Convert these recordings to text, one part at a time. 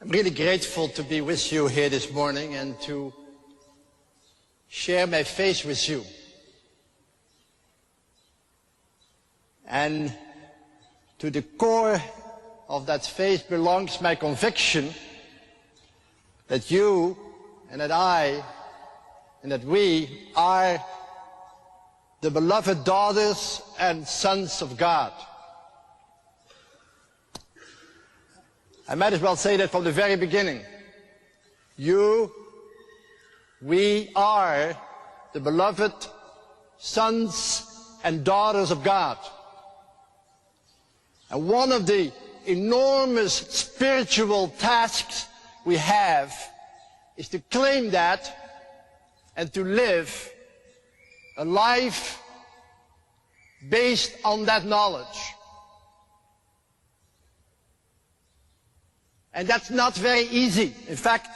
I'm really grateful to be with you here this morning and to share my faith with you. And to the core of that faith belongs my conviction that you and that I and that we are the beloved daughters and sons of God. I might as well say that from the very beginning. We are the beloved sons and daughters of God. And one of the enormous spiritual tasks we have is to claim that and to live a life based on that knowledge. And that's not very easy. In fact,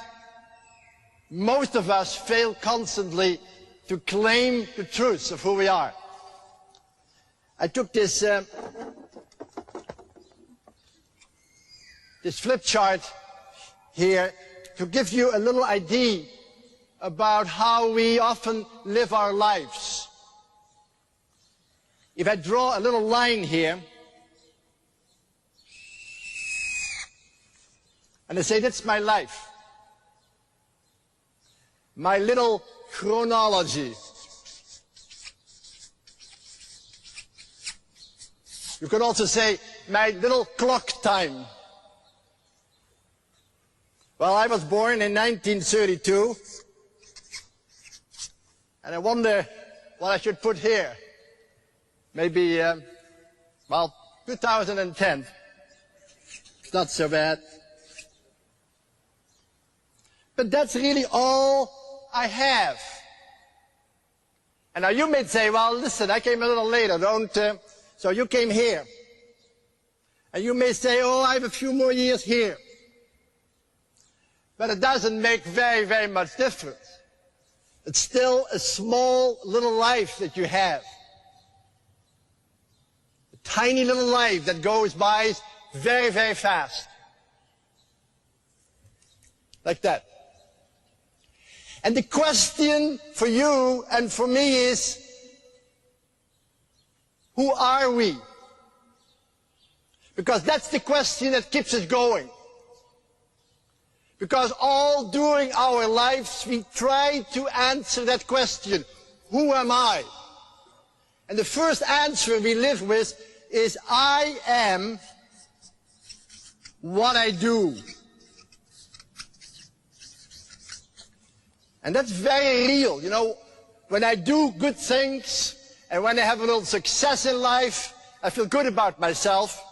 most of us fail constantly to claim the truth of who we are. I took this flip chart here to give you a little idea about how we often live our lives. If I draw a little line here, and I say, that's my life. My little chronology. You could also say, my little clock time. Well, I was born in 1932, and I wonder what I should put here. Maybe, 2010. It's not so bad. But that's really all I have. And now you may say, well, listen, I came a little later, so you came here. And you may say, oh, I have a few more years here. But it doesn't make very, very much difference. It's still a small little life that you have. A tiny little life that goes by very, very fast. Like that. And the question for you and for me is, who are we? Because that's the question that keeps us going. Because all during our lives we try to answer that question, who am I? And the first answer we live with is, I am what I do. And that's very real. You know, when I do good things and when I have a little success in life, I feel good about myself.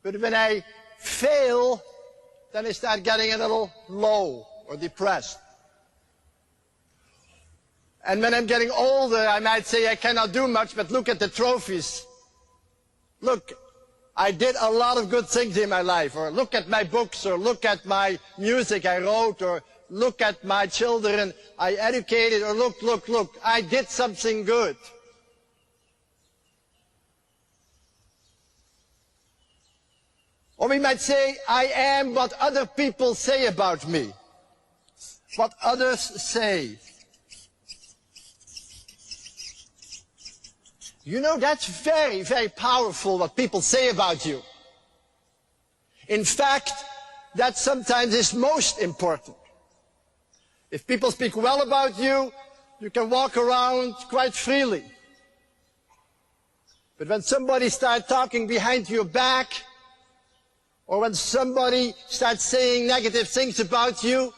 But when I fail, then I start getting a little low or depressed. And when I'm getting older, I might say I cannot do much, but look at the trophies. Look, I did a lot of good things in my life. Or look at my books, or look at my music I wrote, or look at my children I educated, or look, I did something good. Or we might say, I am what other people say about me. What others say. You know, that's very, very powerful what people say about you. In fact, that sometimes is most important. If people speak well about you, you can walk around quite freely. But when somebody starts talking behind your back, or when somebody starts saying negative things about you,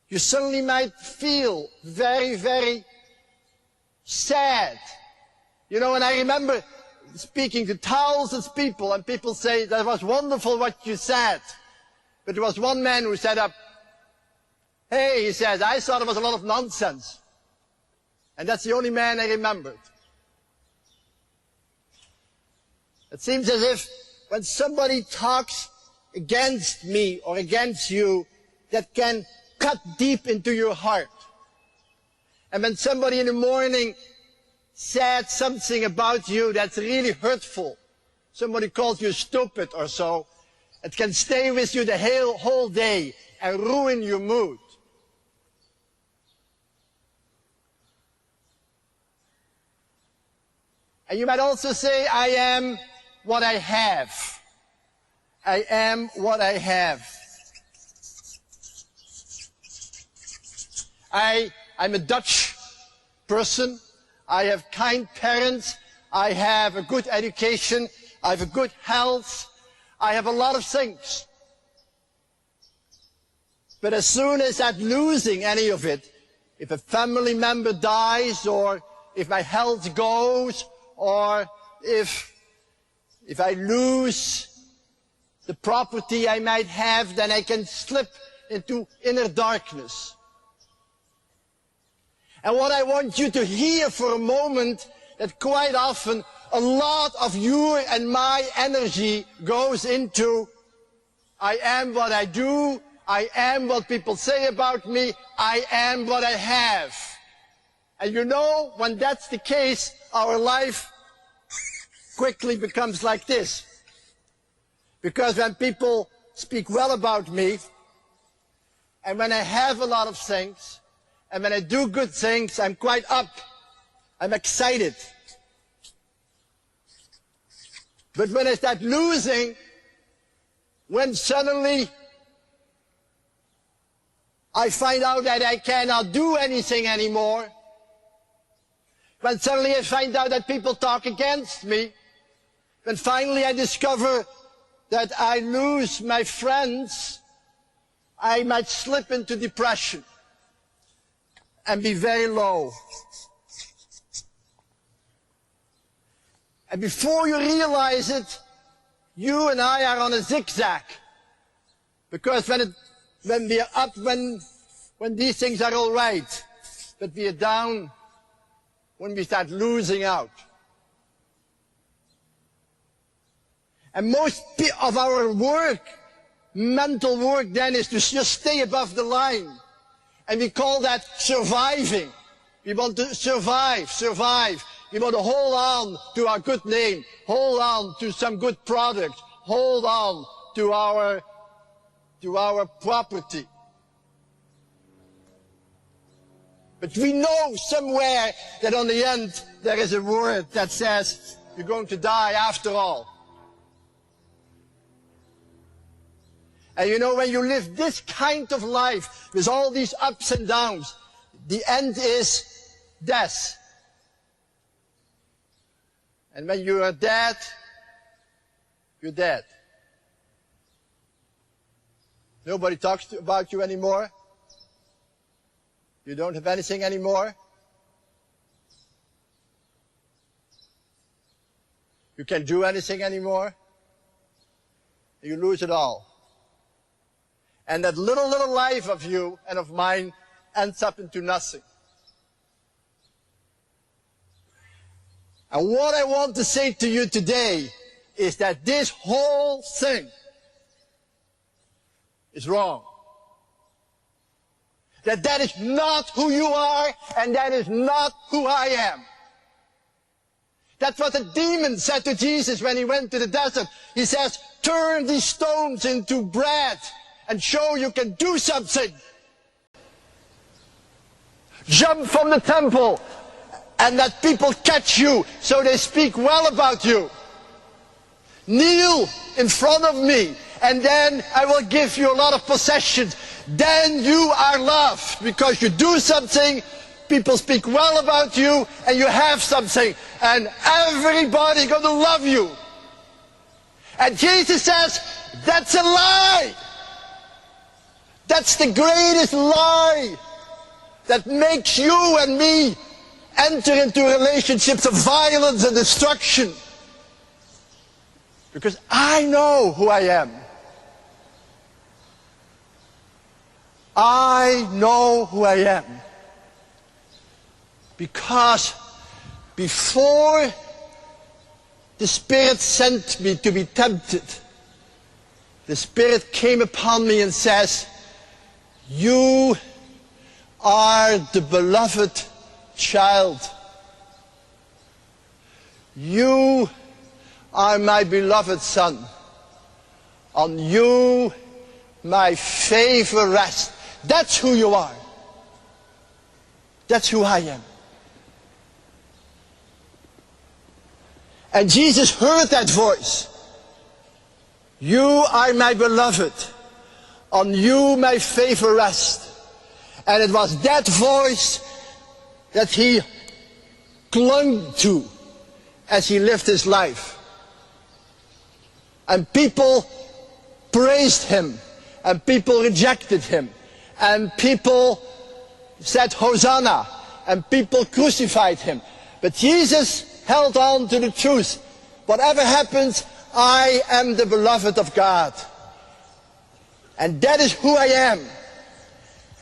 you suddenly might feel very, very sad. You know, and I remember speaking to thousands of people, and people say, that was wonderful what you said. But there was one man who said up, hey, he says, I thought it was a lot of nonsense. And that's the only man I remembered. It seems as if when somebody talks against me or against you, that can cut deep into your heart. And when somebody in the morning said something about you that's really hurtful, somebody calls you stupid or so, it can stay with you the whole day and ruin your mood. And you might also say, I am what I have. I am what I have. I'm a Dutch person. I have kind parents. I have a good education. I have a good health. I have a lot of things. But as soon as I'm losing any of it, if a family member dies, or if my health goes, or if I lose the property I might have, then I can slip into inner darkness. And what I want you to hear for a moment, that quite often a lot of your and my energy goes into, I am what I do, I am what people say about me, I am what I have. And you know, when that's the case, our life quickly becomes like this. Because when people speak well about me, and when I have a lot of things, and when I do good things, I'm quite up. I'm excited. But when I start losing, when suddenly I find out that I cannot do anything anymore, when suddenly I find out that people talk against me, when finally I discover that I lose my friends, I might slip into depression and be very low. And before you realize it, you and I are on a zigzag. Because when we are up, when these things are all right, but we are down when we start losing out. And most of our work, mental work then, is to just stay above the line. And we call that surviving. We want to survive. We want to hold on to our good name, hold on to some good product, hold on to our property. But we know somewhere that on the end there is a word that says, you're going to die after all. And you know, when you live this kind of life, with all these ups and downs, the end is death. And when you are dead, you're dead. Nobody talks about you anymore. You don't have anything anymore. You can't do anything anymore. You lose it all. And that little life of you and of mine ends up into nothing. And what I want to say to you today is that this whole thing is wrong. That is not who you are, and that is not who I am. That's what the demon said to Jesus when he went to the desert. He says, turn these stones into bread and show you can do something. Jump from the temple and let people catch you so they speak well about you. Kneel in front of me and then I will give you a lot of possessions. Then you are loved because you do something, people speak well about you, and you have something, and everybody's going to love you. And Jesus says, that's a lie. That's the greatest lie that makes you and me enter into relationships of violence and destruction. Because I know who I am. I know who I am. Because before the Spirit sent me to be tempted, the Spirit came upon me and says, you are the beloved child You are my beloved Son. On you my favor rests. That's who you are. That's who I am. And Jesus heard that voice. You are my beloved. On you my favor rests. And it was that voice that he clung to as he lived his life. And people praised him, and people rejected him, and people said Hosanna, and people crucified him. But Jesus held on to the truth. Whatever happens, I am the beloved of God. And that is who I am.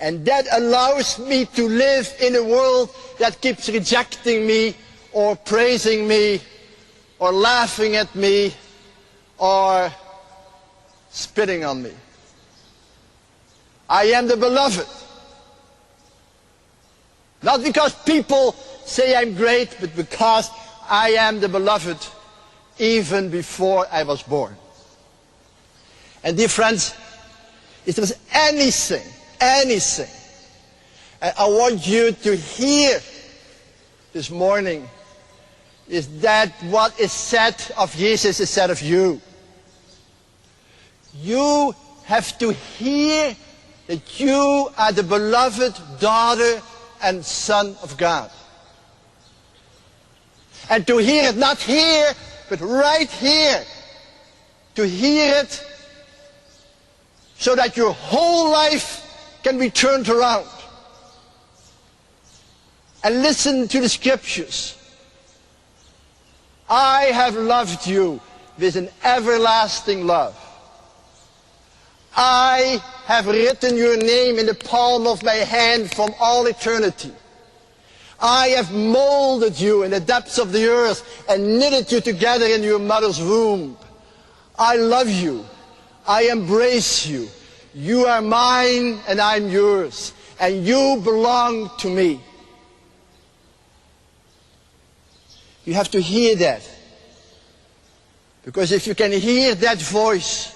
And that allows me to live in a world that keeps rejecting me, or praising me, or laughing at me, or spitting on me. I am the beloved. Not because people say I'm great, but because I am the beloved even before I was born. And dear friends, if there was anything, I want you to hear this morning, is that what is said of Jesus is said of you. You have to hear that you are the beloved daughter and son of God. And to hear it, not here, but right here. To hear it so that your whole life can be turned around. And listen to the scriptures. I have loved you with an everlasting love. I have written your name in the palm of my hand from all eternity. I have molded you in the depths of the earth and knitted you together in your mother's womb. I love you. I embrace you. You are mine and I'm yours. And you belong to me. You have to hear that. Because if you can hear that voice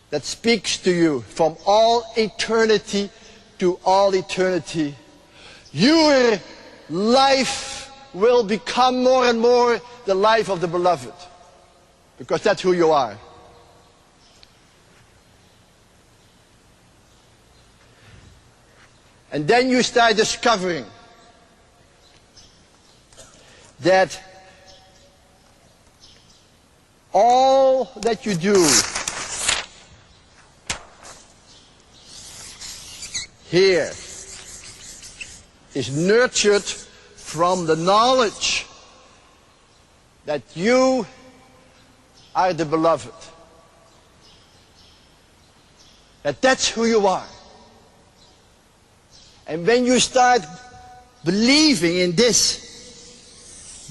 that speaks to you from all eternity to all eternity, your life will become more and more the life of the beloved. Because that's who you are. And then you start discovering that all that you do here is nurtured from the knowledge that you are the beloved. That's who you are. And when you start believing in this,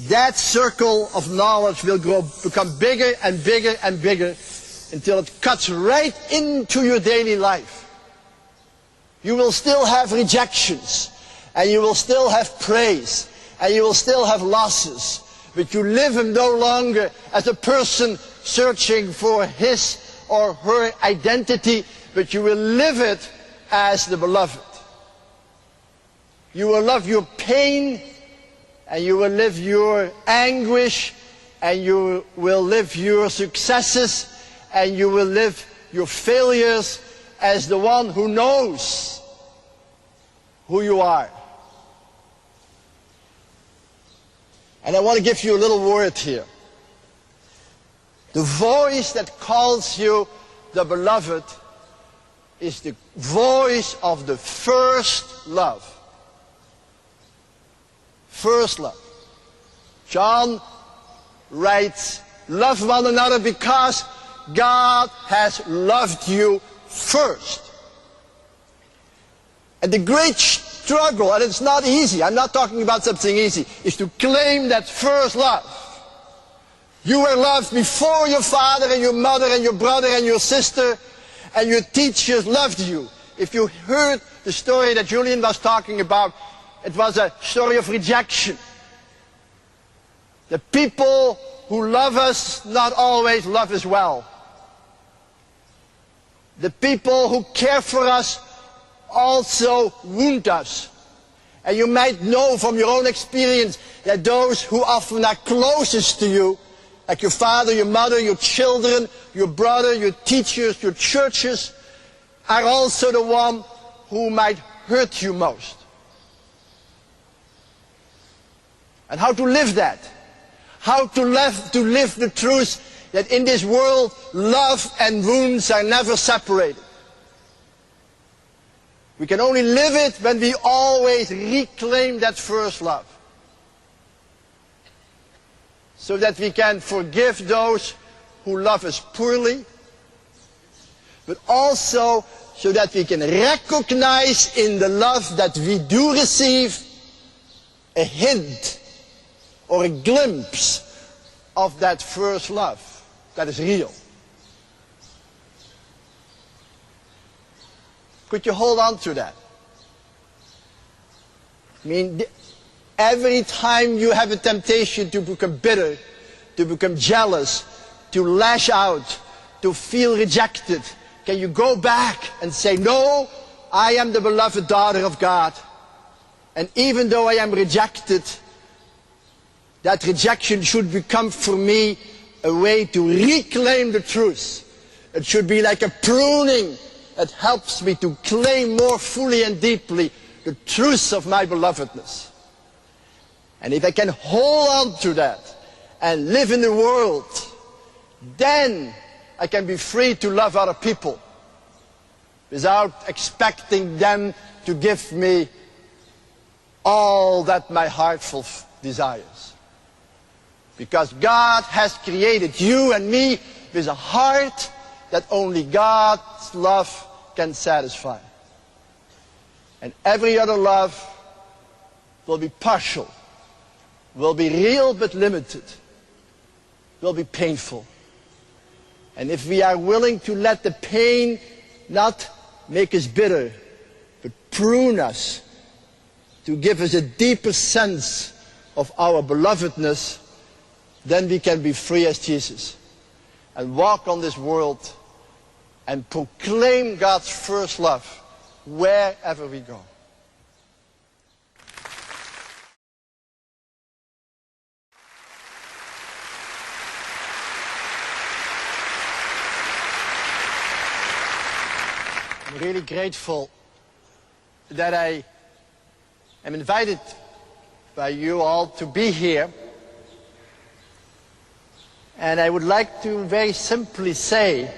that circle of knowledge will become bigger and bigger and bigger until it cuts right into your daily life. You will still have rejections, and you will still have praise, and you will still have losses, but you live no longer as a person searching for his or her identity, but you will live it as the beloved. You will love your pain, and you will live your anguish, and you will live your successes, and you will live your failures as the one who knows who you are. And I want to give you a little word here. The voice that calls you the beloved is the voice of the first love. First love. John writes, love one another because God has loved you first. And the great struggle, and it's not easy, I'm not talking about something easy, is to claim that first love. You were loved before your father and your mother and your brother and your sister, and your teachers loved you. If you heard the story that Julian was talking about, it was a story of rejection. The people who love us not always love us well. The people who care for us also wound us. And you might know from your own experience that those who often are closest to you, like your father, your mother, your children, your brother, your teachers, your churches, are also the one who might hurt you most. And how to live that? How to live the truth that in this world, love and wounds are never separated. We can only live it when we always reclaim that first love. So that we can forgive those who love us poorly, but also so that we can recognize in the love that we do receive a hint or a glimpse of that first love that is real. Could you hold on to that? I mean, every time you have a temptation to become bitter, to become jealous, to lash out, to feel rejected, can you go back and say, no, I am the beloved daughter of God. And even though I am rejected, that rejection should become for me a way to reclaim the truth. It should be like a pruning that helps me to claim more fully and deeply the truth of my belovedness. And if I can hold on to that and live in the world, then I can be free to love other people without expecting them to give me all that my heart desires. Because God has created you and me with a heart that only God's love can satisfy. And every other love will be partial, will be real but limited, will be painful. And if we are willing to let the pain not make us bitter, but prune us, to give us a deeper sense of our belovedness, then we can be free as Jesus and walk on this world and proclaim God's first love wherever we go. I'm really grateful that I am invited by you all to be here. And I would like to very simply say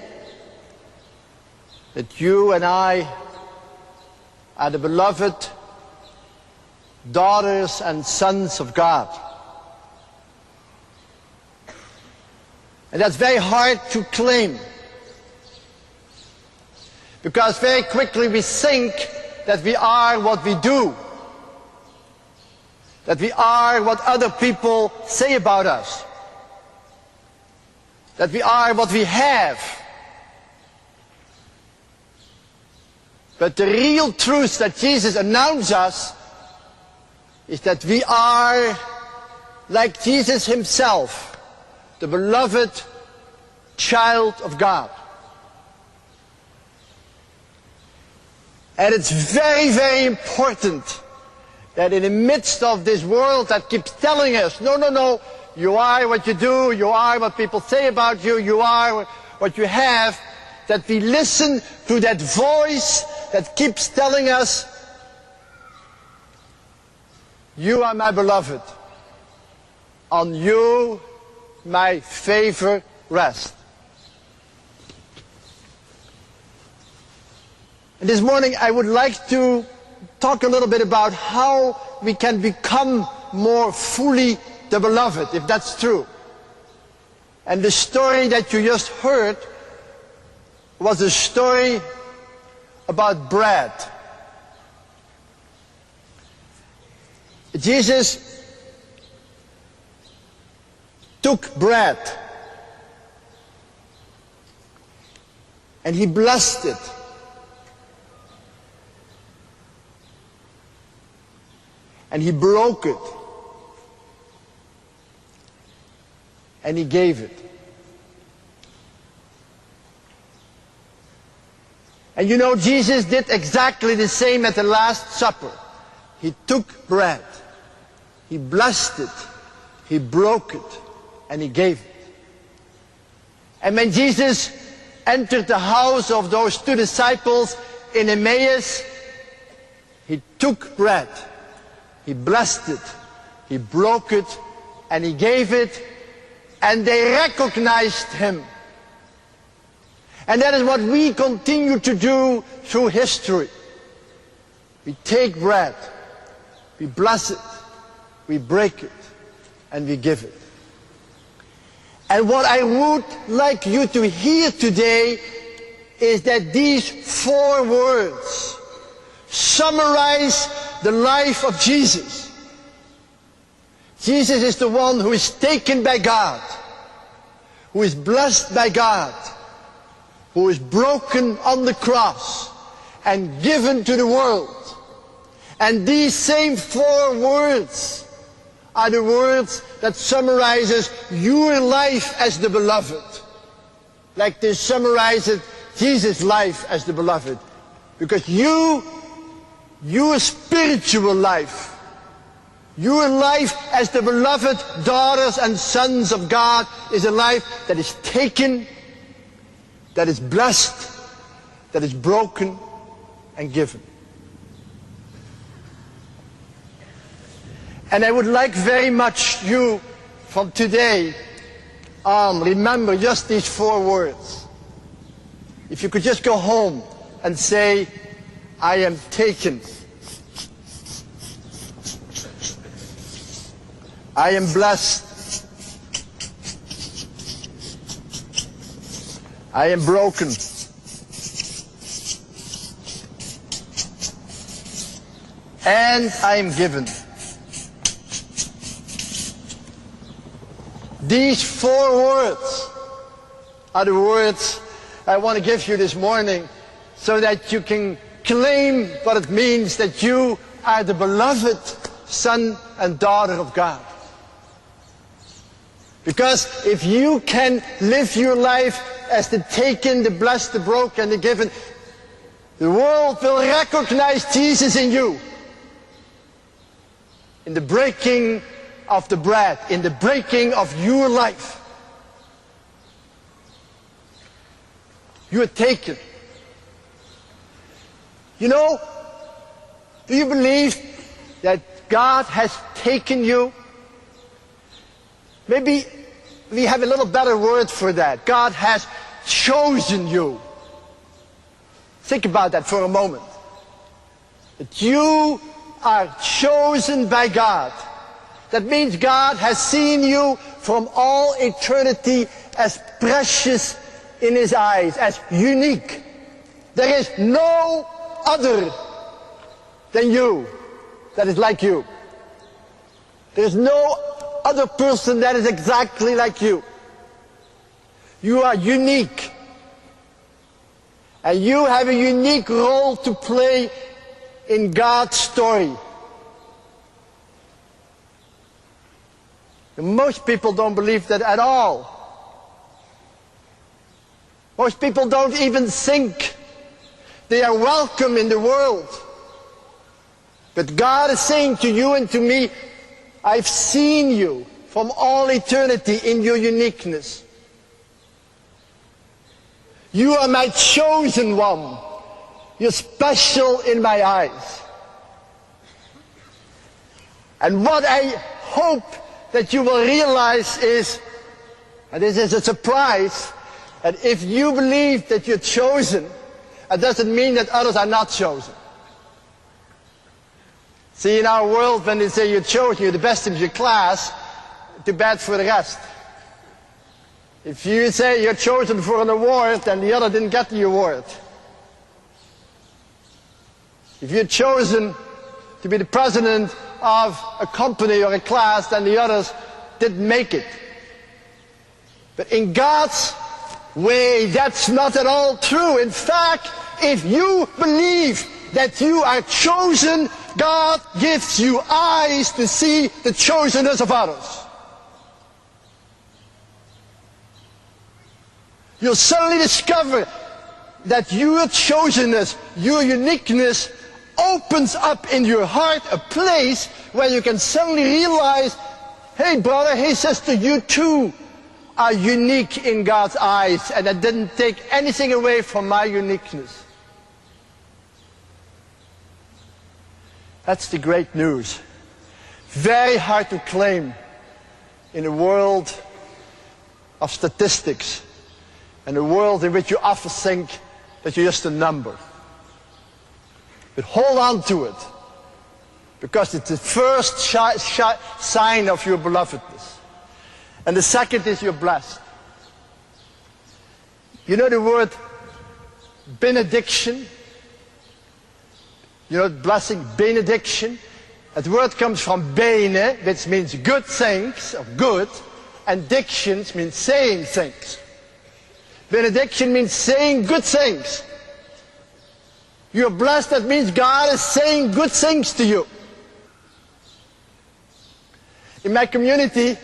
that you and I are the beloved daughters and sons of God. And that's very hard to claim, because very quickly we think that we are what we do, that we are what other people say about us, that we are what we have. But the real truth that Jesus announced us is that we are like Jesus himself, the beloved child of God. And it's very, very important that in the midst of this world that keeps telling us, no, no, no, you are what you do, you are what people say about you, you are what you have, that we listen to that voice that keeps telling us, you are my beloved, on you my favor rests. And this morning I would like to talk a little bit about how we can become more fully the beloved, if that's true. And the story that you just heard was a story about bread. Jesus took bread and he blessed it. And he broke it. and he gave it. And you know, Jesus did exactly the same at the Last Supper. He took bread, he blessed it, he broke it, and he gave it. And when Jesus entered the house of those two disciples in Emmaus, he took bread, he blessed it, he broke it, and he gave it, and they recognized him. And that is what we continue to do through history. We take bread, we bless it, we break it, and we give it. And what I would like you to hear today is that these 4 words summarize the life of Jesus. Jesus is the one who is taken by God, who is blessed by God, who is broken on the cross and given to the world. And these same 4 words are the words that summarizes your life as the beloved. Like they summarizes Jesus' life as the beloved. Because your spiritual life, your life as the beloved daughters and sons of God is a life that is taken, that is blessed, that is broken and given. And I would like very much you from today on remember just these 4 words. If you could just go home and say, I am taken, I am blessed, I am broken, and I am given. These 4 words are the words I want to give you this morning so that you can claim what it means that you are the beloved son and daughter of God. Because if you can live your life as the taken, the blessed, the broken, and the given, the world will recognize Jesus in you. In the breaking of the bread, in the breaking of your life. You are taken. You know, do you believe that God has taken you? Maybe we have a little better word for that. God has chosen you. Think about that for a moment. That you are chosen by God. That means God has seen you from all eternity as precious in His eyes, as unique. There is no other than you that is like you. There is no other person that is exactly like you. You are unique. And you have a unique role to play in God's story. And most people don't believe that at all. Most people don't even think they are welcome in the world. But God is saying to you and to me, I've seen you from all eternity in your uniqueness. You are my chosen one. You're special in my eyes. And what I hope that you will realize is, and this is a surprise, that if you believe that you're chosen, it doesn't mean that others are not chosen. See, in our world, when they say you're chosen, you're the best in your class, too bad for the rest. If you say you're chosen for an award, then the other didn't get the award. If you're chosen to be the president of a company or a class, then the others didn't make it. But in God's way, that's not at all true. In fact, if you believe that you are chosen, God gives you eyes to see the chosenness of others. You'll suddenly discover that your chosenness, your uniqueness opens up in your heart a place where you can suddenly realize, hey brother, hey sister, you too are unique in God's eyes, and I didn't take anything away from my uniqueness. That's the great news. Very hard to claim in a world of statistics, and a world in which you often think that you're just a number. But hold on to it, because it's the first sign of your belovedness. And the second is you're blessed. You know the word benediction? You know blessing, benediction? That word comes from bene, which means good things, or good, and dictions means saying things. Benediction means saying good things. You're blessed, that means God is saying good things to you. In my community,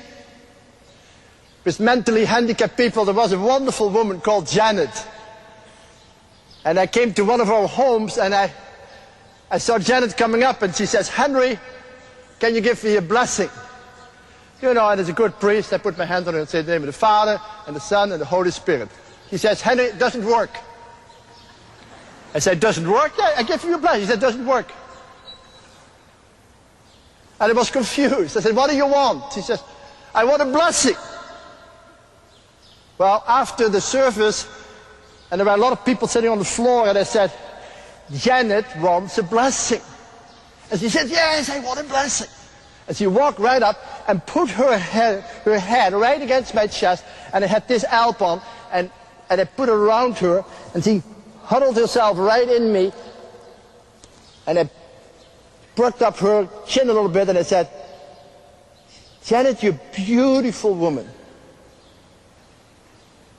with mentally handicapped people, there was a wonderful woman called Janet. And I came to one of our homes, and I saw Janet coming up, and she says, Henry, can you give me a blessing? You know, and as a good priest, I put my hand on her and say, in the name of the Father, and the Son, and the Holy Spirit. He says, Henry, it doesn't work. I said, doesn't work? Yeah, I give you a blessing. He said, doesn't work. And I was confused. I said, what do you want? He says, I want a blessing. Well, after the service, and there were a lot of people sitting on the floor, and I said, Janet wants a blessing. And she said, yes, I want a blessing. And she walked right up and put her head right against my chest, and I had this alp on, and I put it around her, and she huddled herself right in me, and I perked up her chin a little bit, and I said, Janet, you're a beautiful woman.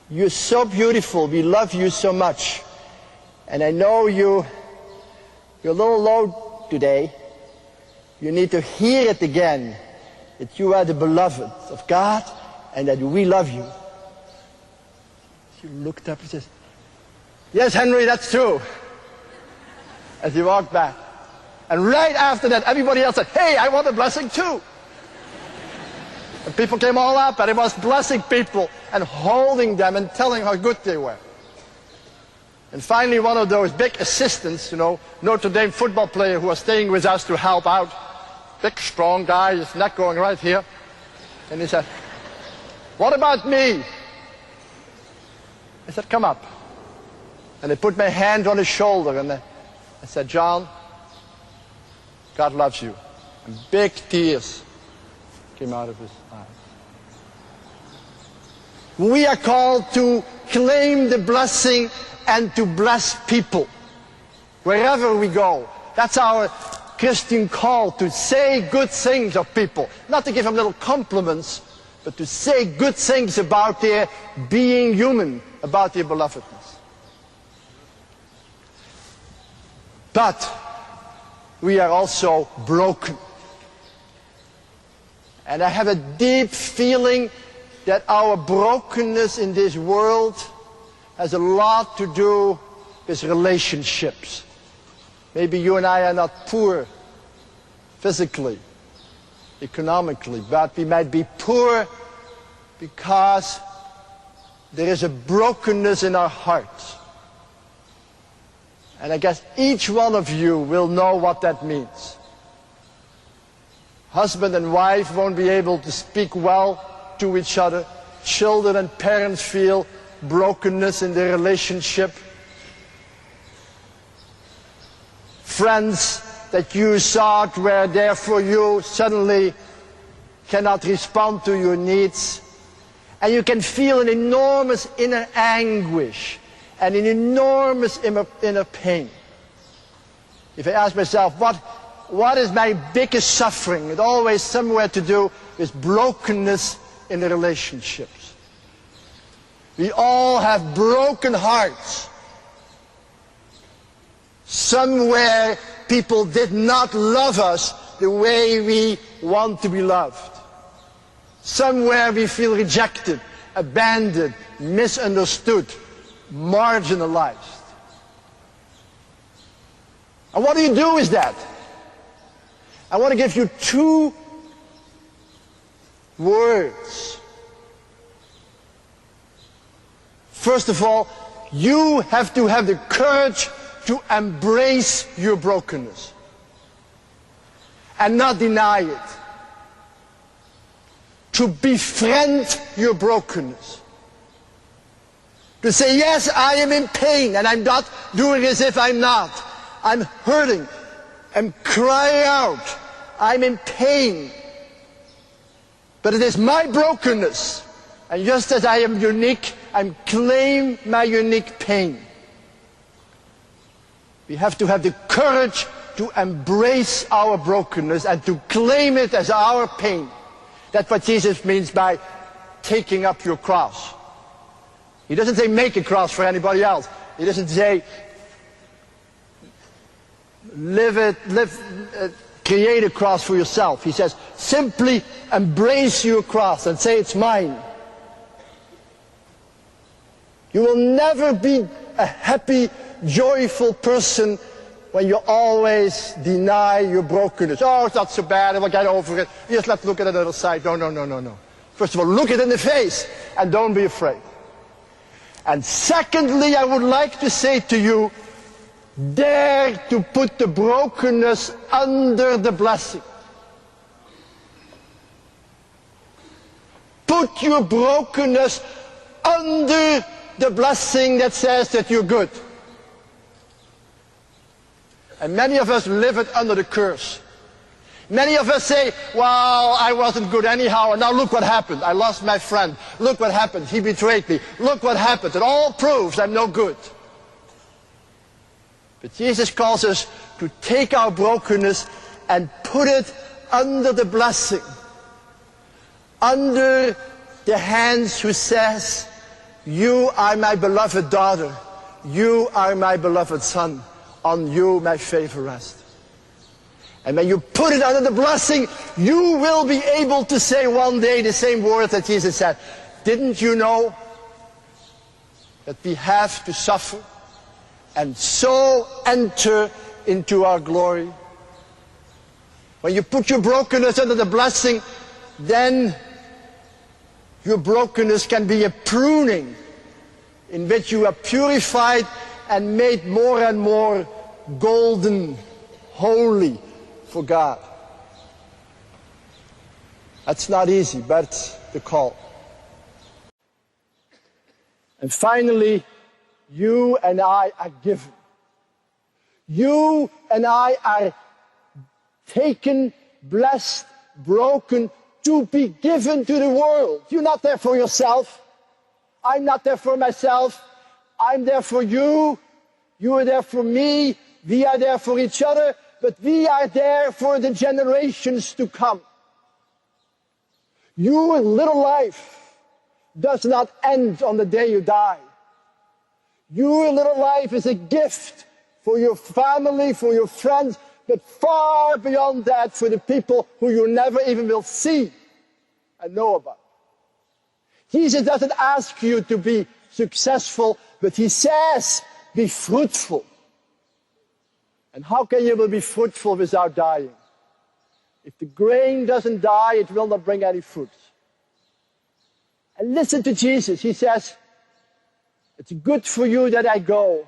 You're so beautiful. We love you so much. And I know you're a little low today. You need to hear it again, that you are the beloved of God and that we love you. She looked up and says, yes, Henry, that's true. As he walked back. And right after that, everybody else said, hey, I want a blessing too. And people came all up, and I was blessing people and holding them and telling how good they were. And finally, one of those big assistants, you know, Notre Dame football player who was staying with us to help out, big, strong guy, his neck going right here. And he said, what about me? I said, come up. And I put my hand on his shoulder, and I said, John, God loves you. And big tears came out of his eyes. We are called to claim the blessing and to bless people wherever we go. That's our Christian call, to say good things of people. Not to give them little compliments, but to say good things about their being human, about their belovedness. But we are also broken. And I have a deep feeling that our brokenness in this world has a lot to do with relationships. Maybe you and I are not poor physically, economically, but we might be poor because there is a brokenness in our hearts. And I guess each one of you will know what that means. Husband and wife won't be able to speak well to each other. Children and parents feel brokenness in their relationship. Friends that you thought were there for you suddenly cannot respond to your needs. And you can feel an enormous inner anguish and an enormous inner pain. If I ask myself, what is my biggest suffering? It's always somewhere to do with brokenness in the relationships. We all have broken hearts. Somewhere people did not love us the way we want to be loved. Somewhere we feel rejected, abandoned, misunderstood, marginalized. And what do you do with that? I want to give you 2 words. First of all, you have to have the courage to embrace your brokenness and not deny it. To befriend your brokenness. To say, yes, I am in pain, and I'm not doing as if I'm not. I'm hurting. I'm crying out. I'm in pain. But it is my brokenness. And just as I am unique, I claim my unique pain. We have to have the courage to embrace our brokenness and to claim it as our pain. That's what Jesus means by taking up your cross. He doesn't say make a cross for anybody else. He doesn't say create a cross for yourself. He says simply embrace your cross and say it's mine. You will never be a happy, joyful person when you always deny your brokenness. Oh, it's not so bad, I'll get over it. Just let's look at the other side. No. First of all, look it in the face and don't be afraid. And secondly, I would like to say to you, dare to put the brokenness under the blessing. Put your brokenness under the blessing that says that you're good. And many of us live it under the curse. Many of us say, well, I wasn't good anyhow, and now look what happened. I lost my friend. Look what happened. He betrayed me. Look what happened. It all proves I'm no good. But Jesus calls us to take our brokenness and put it under the blessing. Under the hands who says, you are my beloved daughter. You are my beloved son. On you my favor rests. And when you put it under the blessing, you will be able to say one day the same word that Jesus said. Didn't you know that we have to suffer and so enter into our glory? When you put your brokenness under the blessing, then your brokenness can be a pruning in which you are purified and made more and more golden, holy for God. That's not easy, but it's the call. And finally, you and I are given. You and I are taken, blessed, broken, to be given to the world. You're not there for yourself. I'm not there for myself. I'm there for you. You are there for me. We are there for each other. But we are there for the generations to come. Your little life does not end on the day you die. Your little life is a gift for your family, for your friends, but far beyond that for the people who you never even will see and know about. Jesus doesn't ask you to be successful, but he says, be fruitful. And how can you be fruitful without dying? If the grain doesn't die, it will not bring any fruit. And listen to Jesus. He says, it's good for you that I go.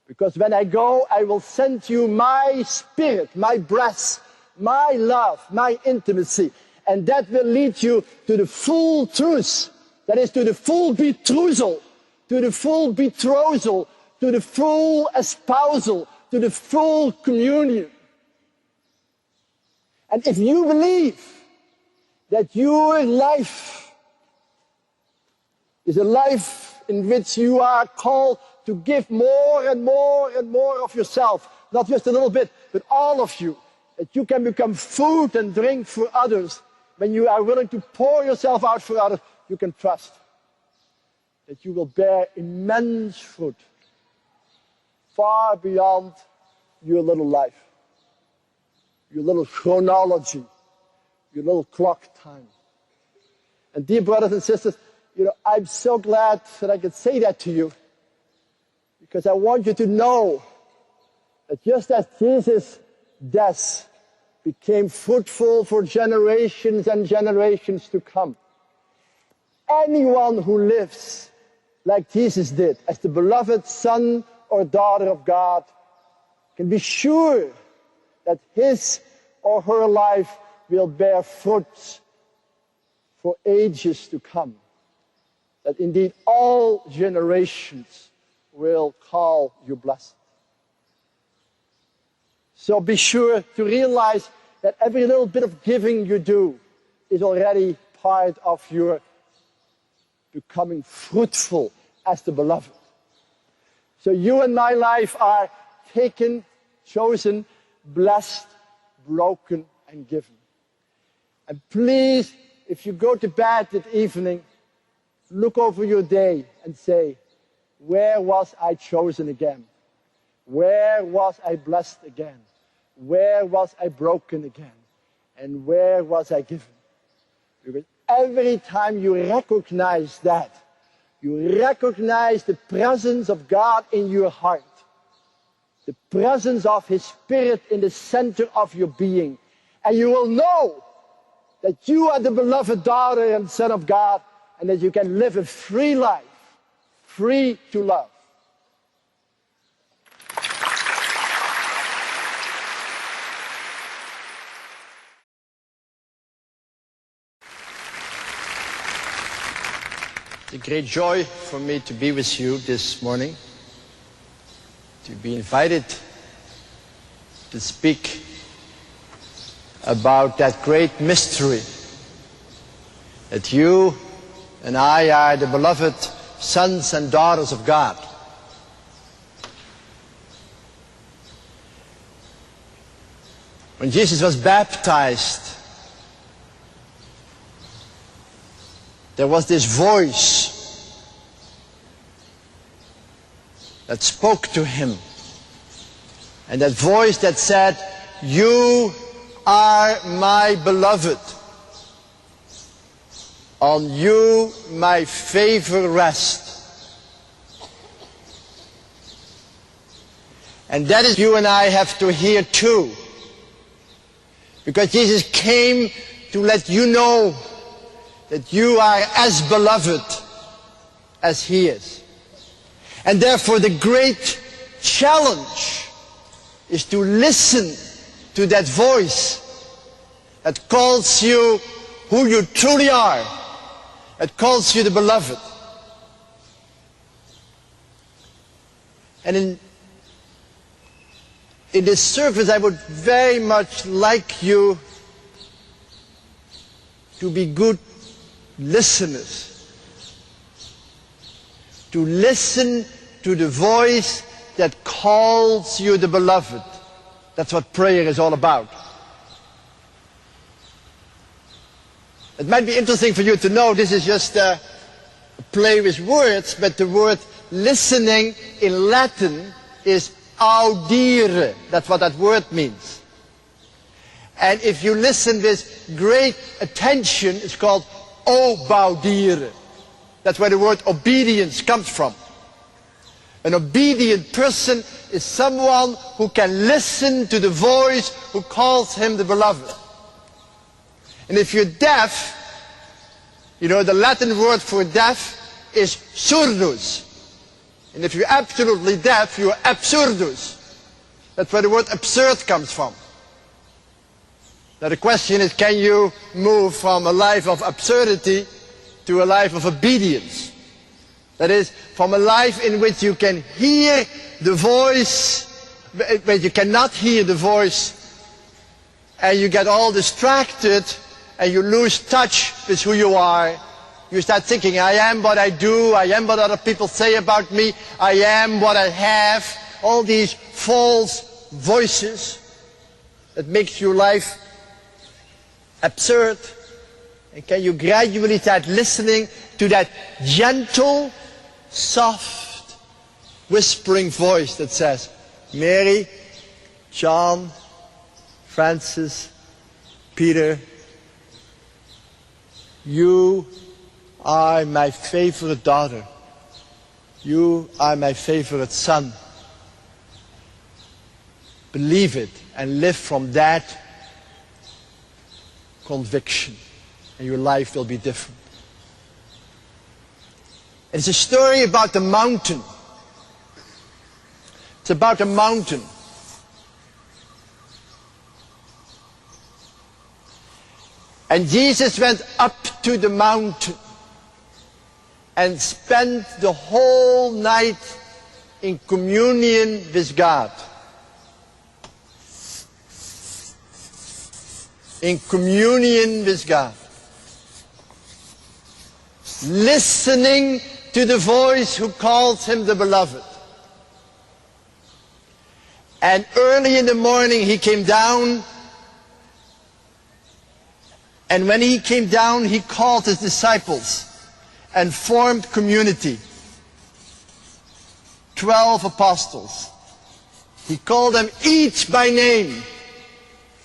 Because when I go, I will send you my spirit, my breath, my love, my intimacy. And that will lead you to the full truth. That is, to the full betrothal, to the full betrothal, to the full espousal, to the full communion. And if you believe that your life is a life in which you are called to give more and more and more of yourself, not just a little bit, but all of you, that you can become food and drink for others, when you are willing to pour yourself out for others, you can trust that you will bear immense fruit, far beyond your little life, your little chronology, your little clock time. And dear brothers and sisters, I'm so glad that I could say that to you, because I want you to know that just as Jesus' death became fruitful for generations and generations to come, anyone who lives like Jesus did, as the beloved son or daughter of God, can be sure that his or her life will bear fruits for ages to come. That indeed all generations will call you blessed. So be sure to realize that every little bit of giving you do is already part of your becoming fruitful as the beloved. So you and my life are taken, chosen, blessed, broken, and given. And please, if you go to bed that evening, look over your day and say, where was I chosen again? Where was I blessed again? Where was I broken again? And where was I given? Because every time you recognize that, you recognize the presence of God in your heart, the presence of His Spirit in the center of your being, and you will know that you are the beloved daughter and son of God, and that you can live a free life, free to love. It's a great joy for me to be with you this morning, to be invited to speak about that great mystery that you and I are the beloved sons and daughters of God. When Jesus was baptized, there was this voice that spoke to him. And that voice that said, "You are my beloved. On you my favor rests." And that is you and I have to hear too. Because Jesus came to let you know that you are as beloved as He is. And therefore the great challenge is to listen to that voice that calls you who you truly are, that calls you the beloved. And in this service I would very much like you to be good listeners, to listen to the voice that calls you the beloved. That's what prayer is all about. It might be interesting for you to know this is just a play with words, but the word listening in Latin is audire. That's what that word means. And if you listen with great attention, it's called obaudire. That's where the word obedience comes from. An obedient person is someone who can listen to the voice who calls him the beloved. And if you're deaf, you know the Latin word for deaf is surdus. And if you're absolutely deaf, you're absurdus. That's where the word absurd comes from. Now the question is, can you move from a life of absurdity to a life of obedience? That is, from a life in which you can hear the voice, but you cannot hear the voice, and you get all distracted, and you lose touch with who you are. You start thinking, I am what I do, I am what other people say about me, I am what I have. All these false voices that makes your life absurd. And can you gradually start listening to that gentle, soft, whispering voice that says, Mary, John, Francis, Peter, you are my favorite daughter. You are my favorite son. Believe it and live from that conviction, and your life will be different. It's a story about the mountain. It's about a mountain. And Jesus went up to the mountain and spent the whole night in communion with God. In communion with God. Listening to the voice who calls him the beloved. And early in the morning he came down. And when he came down, he called his disciples and formed community. 12 apostles. He called them each by name.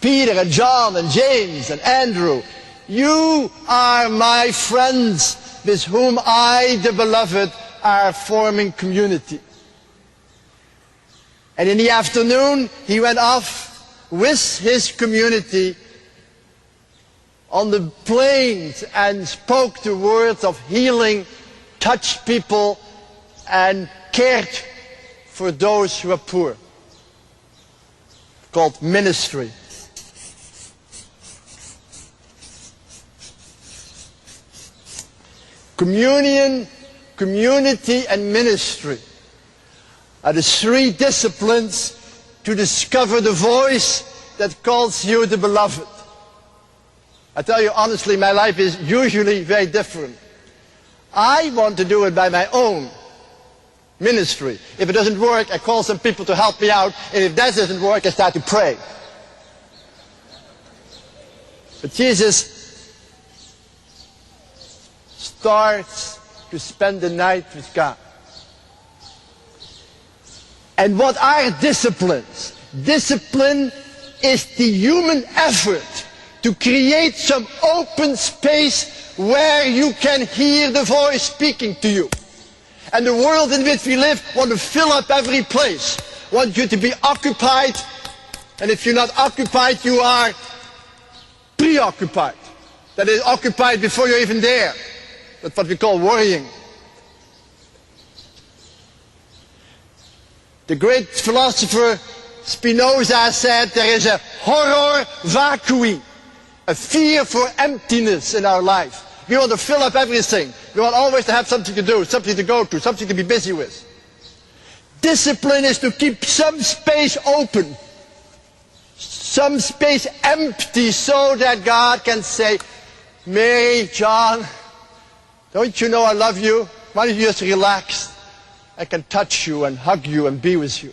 Peter and John and James and Andrew. You are my friends with whom I, the beloved, are forming community. And in the afternoon, he went off with his community on the plains and spoke the words of healing, touched people, and cared for those who are poor. Called ministry. Communion, community, and ministry are the three disciplines to discover the voice that calls you the beloved. I tell you honestly, my life is usually very different. I want to do it by my own ministry. If it doesn't work, I call some people to help me out. And if that doesn't work, I start to pray. But Jesus starts to spend the night with God. And what are disciplines? Discipline is the human effort to create some open space where you can hear the voice speaking to you. And the world in which we live wants to fill up every place, wants you to be occupied, and if you're not occupied, you are preoccupied. That is, occupied before you're even there. That's what we call worrying. The great philosopher Spinoza said there is a horror vacui, a fear for emptiness in our life. We want to fill up everything. We want always to have something to do, something to go to, something to be busy with. Discipline is to keep some space open, some space empty, so that God can say, Mary, John, don't you know I love you? Why don't you just relax? I can touch you and hug you and be with you.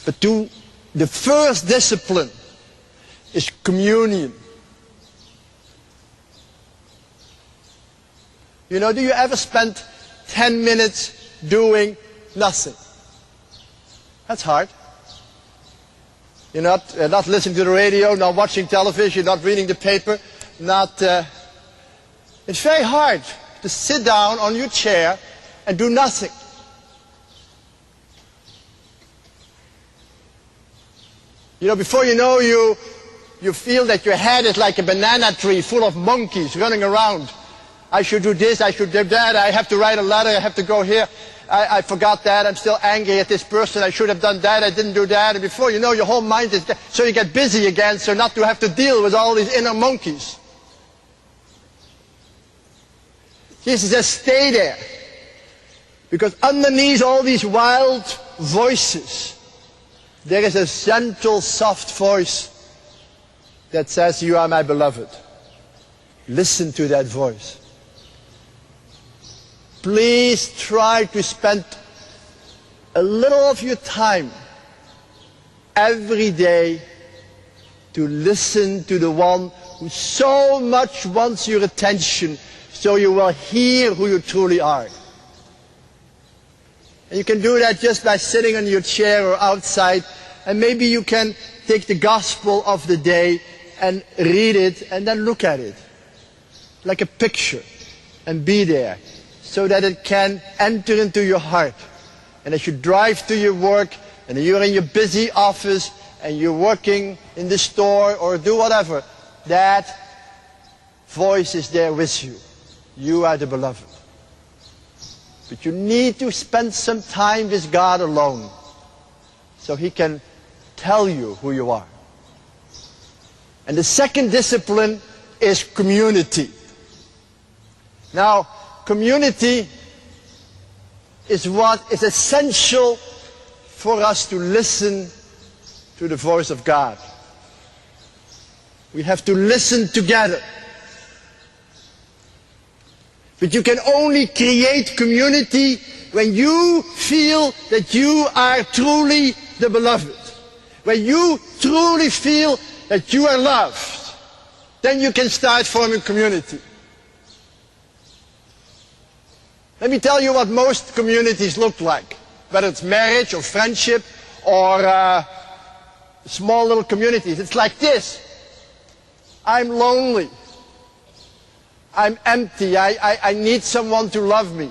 But the first discipline is communion. You know, do you ever spend 10 minutes doing nothing? That's hard. You're not listening to the radio, not watching television, not reading the paper, it's very hard to sit down on your chair and do nothing. You know, before you know, you feel that your head is like a banana tree full of monkeys running around. I should do this, I should do that, I have to write a letter, I have to go here. I forgot that, I'm still angry at this person, I should have done that, I didn't do that. And before you know, your whole mind is... So you get busy again, so not to have to deal with all these inner monkeys. Jesus says, stay there. Because underneath all these wild voices, there is a gentle, soft voice that says, you are my beloved. Listen to that voice. Please try to spend a little of your time every day to listen to the one who so much wants your attention, so you will hear who you truly are. And you can do that just by sitting on your chair or outside, and maybe you can take the gospel of the day and read it and then look at it like a picture and be there so that it can enter into your heart. And as you drive to your work and you're in your busy office and you're working in the store or do whatever, that voice is there with you. You are the beloved. But you need to spend some time with God alone so He can tell you who you are. And the second discipline is community. Now, community is what is essential for us to listen to the voice of God. We have to listen together. But you can only create community when you feel that you are truly the beloved. When you truly feel that you are loved, then you can start forming community. Let me tell you what most communities look like. Whether it's marriage or friendship or small little communities. It's like this. I'm lonely. I'm empty. I need someone to love me.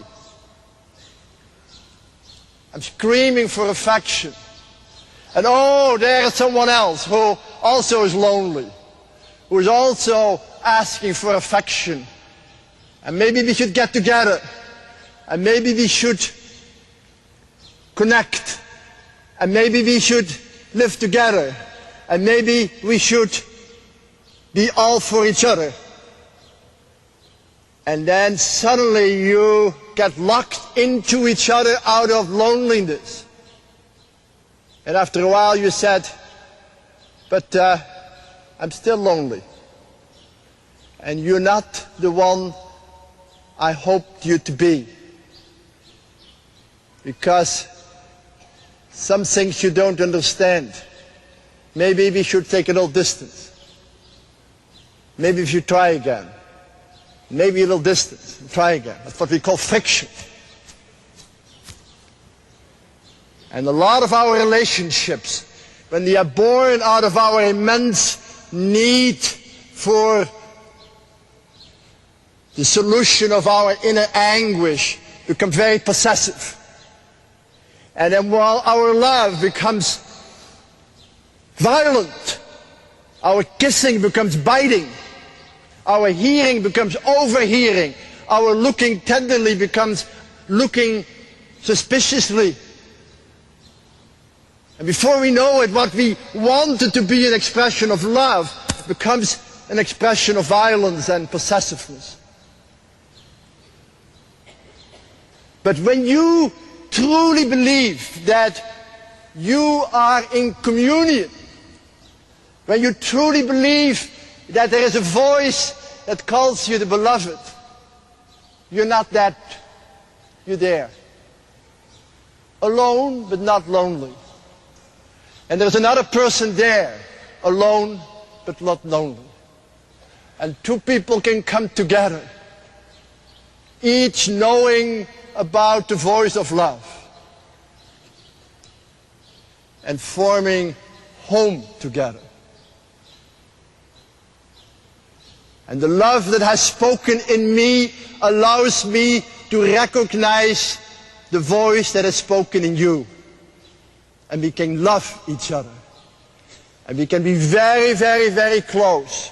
I'm screaming for affection. And oh, there is someone else who also is lonely, who is also asking for affection. And maybe we should get together. And maybe we should connect. And maybe we should live together. And maybe we should be all for each other. And then suddenly you get locked into each other out of loneliness. And after a while you said, but I'm still lonely. And you're not the one I hoped you to be. Because some things you don't understand. Maybe we should take a little distance. Maybe we should try again. Maybe a little distance and try again. That's what we call friction. And a lot of our relationships, when they are born out of our immense need for the solution of our inner anguish, become very possessive. And then while our love becomes violent, our kissing becomes biting, our hearing becomes overhearing, our looking tenderly becomes looking suspiciously. And before we know it, what we wanted to be an expression of love becomes an expression of violence and possessiveness. But when you truly believe that you are in communion, when you truly believe that there is a voice that calls you the beloved, you're not that, you're there. Alone, but not lonely. And there's another person there, alone, but not lonely. And two people can come together, each knowing about the voice of love, and forming home together. And the love that has spoken in me allows me to recognize the voice that has spoken in you. And we can love each other. And we can be very, very, very close.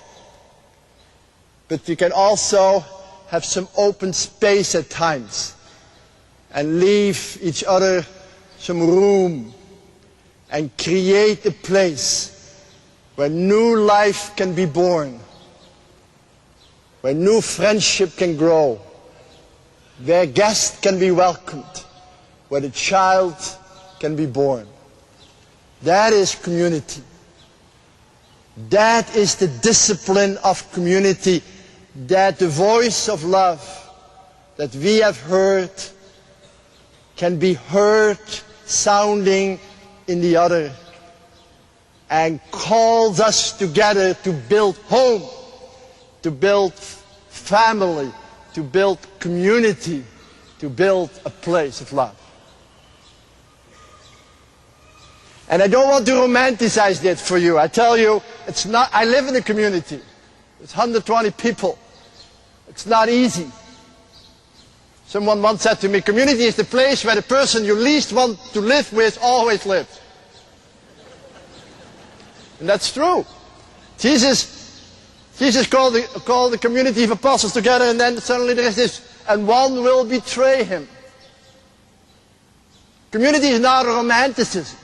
But we can also have some open space at times. And leave each other some room. And create a place where new life can be born. Where new friendship can grow, where guests can be welcomed, where the child can be born. That is community. That is the discipline of community, that the voice of love that we have heard can be heard sounding in the other and calls us together to build home, to build family, to build community, to build a place of love. And I don't want to romanticize that for you. I tell you, it's not, I live in a community. It's 120 people. It's not easy. Someone once said to me, community is the place where the person you least want to live with always lives. And that's true. Jesus called the community of apostles together, and then suddenly there is this, and one will betray him. Community is not romanticism.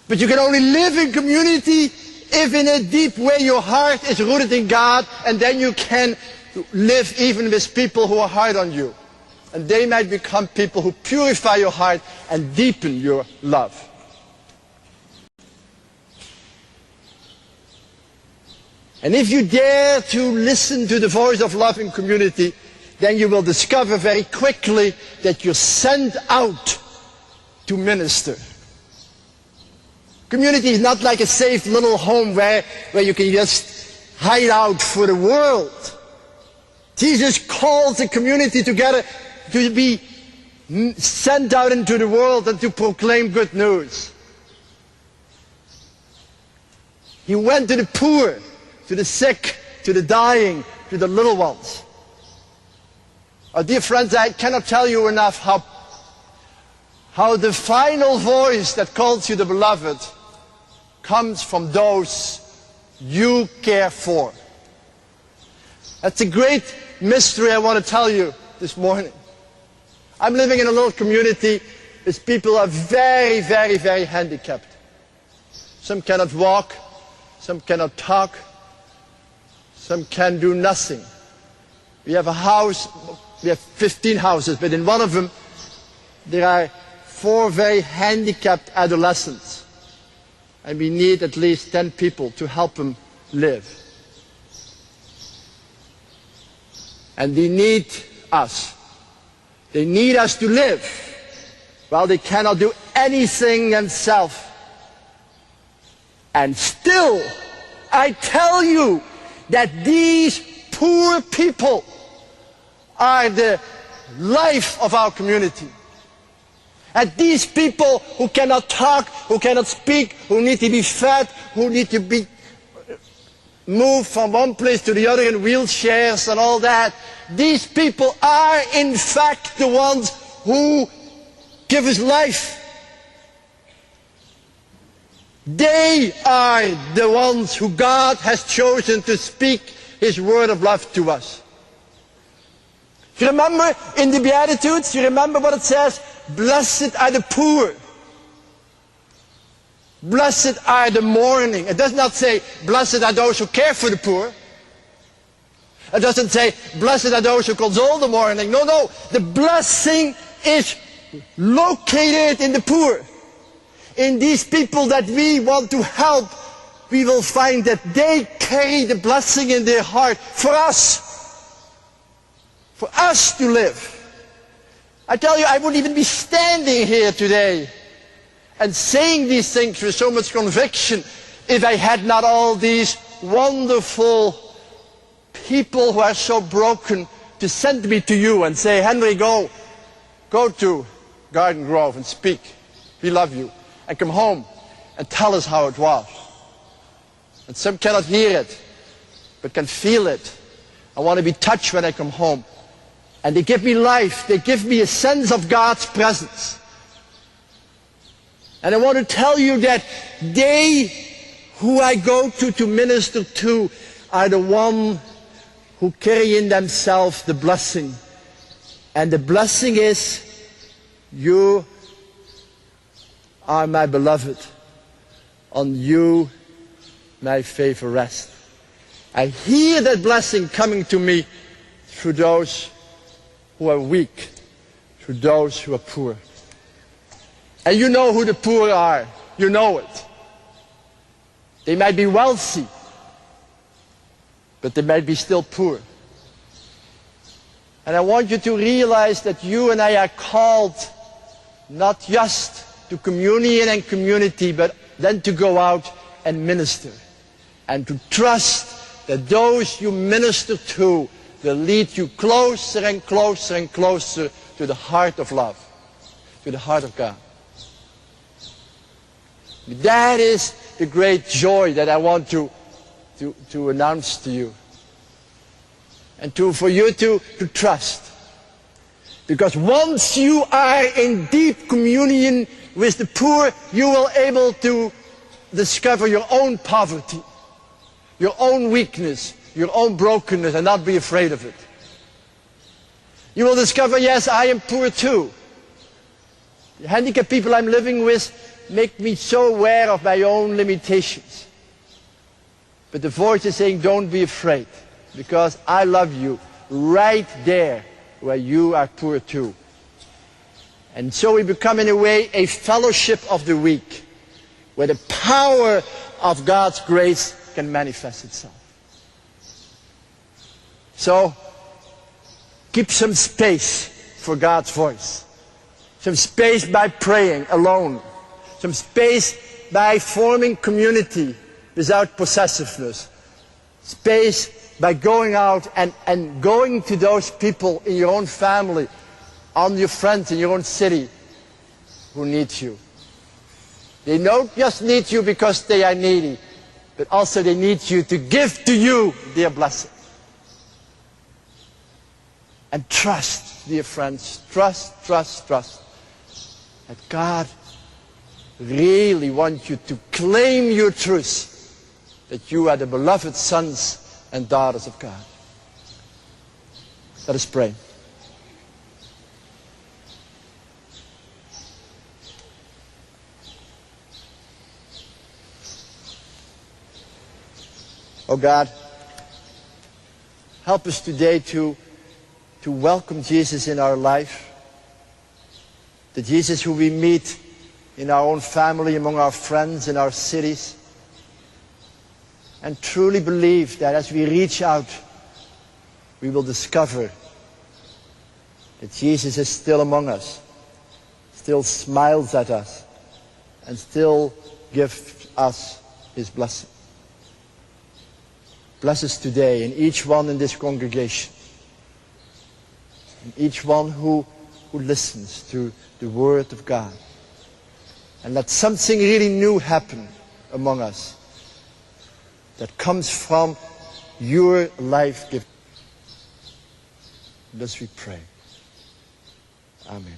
But you can only live in community if in a deep way your heart is rooted in God, and then you can live even with people who are hard on you. And they might become people who purify your heart and deepen your love. And if you dare to listen to the voice of love in community, then you will discover very quickly that you're sent out to minister. Community is not like a safe little home where you can just hide out for the world. Jesus calls the community together to be sent out into the world and to proclaim good news. He went to the poor, to the sick, to the dying, to the little ones. Oh, dear friends, I cannot tell you enough how the final voice that calls you the beloved comes from those you care for. That's a great mystery I want to tell you this morning. I'm living in a little community with people who are very, very, very handicapped. Some cannot walk, some cannot talk, some can do nothing. We have a house, we have 15 houses, but in one of them there are 4 very handicapped adolescents. And we need at least 10 people to help them live. And they need us. They need us to live. Well, they cannot do anything themselves. And still, I tell you that these poor people are the life of our community. And these people who cannot talk, who cannot speak, who need to be fed, who need to be moved from one place to the other in wheelchairs and all that, these people are in fact the ones who give us life. They are the ones who God has chosen to speak His word of love to us. You remember in the Beatitudes, you remember what it says? Blessed are the poor. Blessed are the mourning. It does not say, blessed are those who care for the poor. It doesn't say, blessed are those who console the mourning. No, no. The blessing is located in the poor. In these people that we want to help, we will find that they carry the blessing in their heart for us. For us to live. I tell you, I wouldn't even be standing here today and saying these things with so much conviction if I had not all these wonderful people who are so broken to send me to you and say, Henry, go to Garden Grove and speak. We love you. And come home and tell us how it was. And some cannot hear it, but can feel it. I want to be touched when I come home. And they give me life. They give me a sense of God's presence. And I want to tell you that they who I go to minister to are the ones who carry in themselves the blessing. And the blessing is, you are my beloved. On you my favor rests. I hear that blessing coming to me through those who are weak, through those who are poor. And you know who the poor are. You know it. They might be wealthy, but they might be still poor. And I want you to realize that you and I are called not just to communion and community, but then to go out and minister. And to trust that those you minister to will lead you closer and closer and closer to the heart of love, to the heart of God. That is the great joy that I want to announce to you. And for you to trust. Because once you are in deep communion with the poor, you will be able to discover your own poverty, your own weakness, your own brokenness, and not be afraid of it. You will discover, yes, I am poor too. The handicapped people I'm living with make me so aware of my own limitations. But the voice is saying, don't be afraid, because I love you right there where you are poor too. And so we become in a way a fellowship of the weak, where the power of God's grace can manifest itself. So, keep some space for God's voice. Some space by praying alone. Some space by forming community without possessiveness. Space by going out and going to those people in your own family, on your friends in your own city who need you. They don't just need you because they are needy, but also they need you to give to you their blessing. And trust, dear friends, trust that God really wants you to claim your truth, that you are the beloved sons and daughters of God. Let us pray. Oh God, help us today to welcome Jesus in our life. The Jesus who we meet in our own family, among our friends, in our cities. And truly believe that as we reach out, we will discover that Jesus is still among us, still smiles at us, and still gives us His blessing. Bless us today, and each one in this congregation, and each one who listens to the Word of God. And let something really new happen among us that comes from your life gift. Thus we pray. Amen.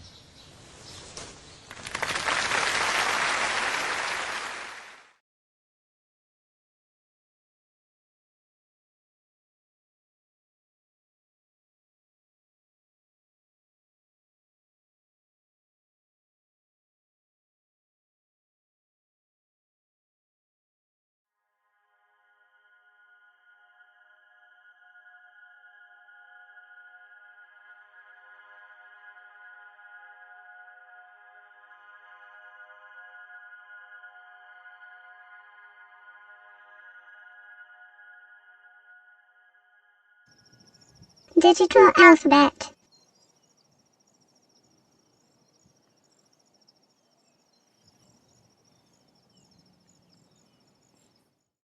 Digital alphabet.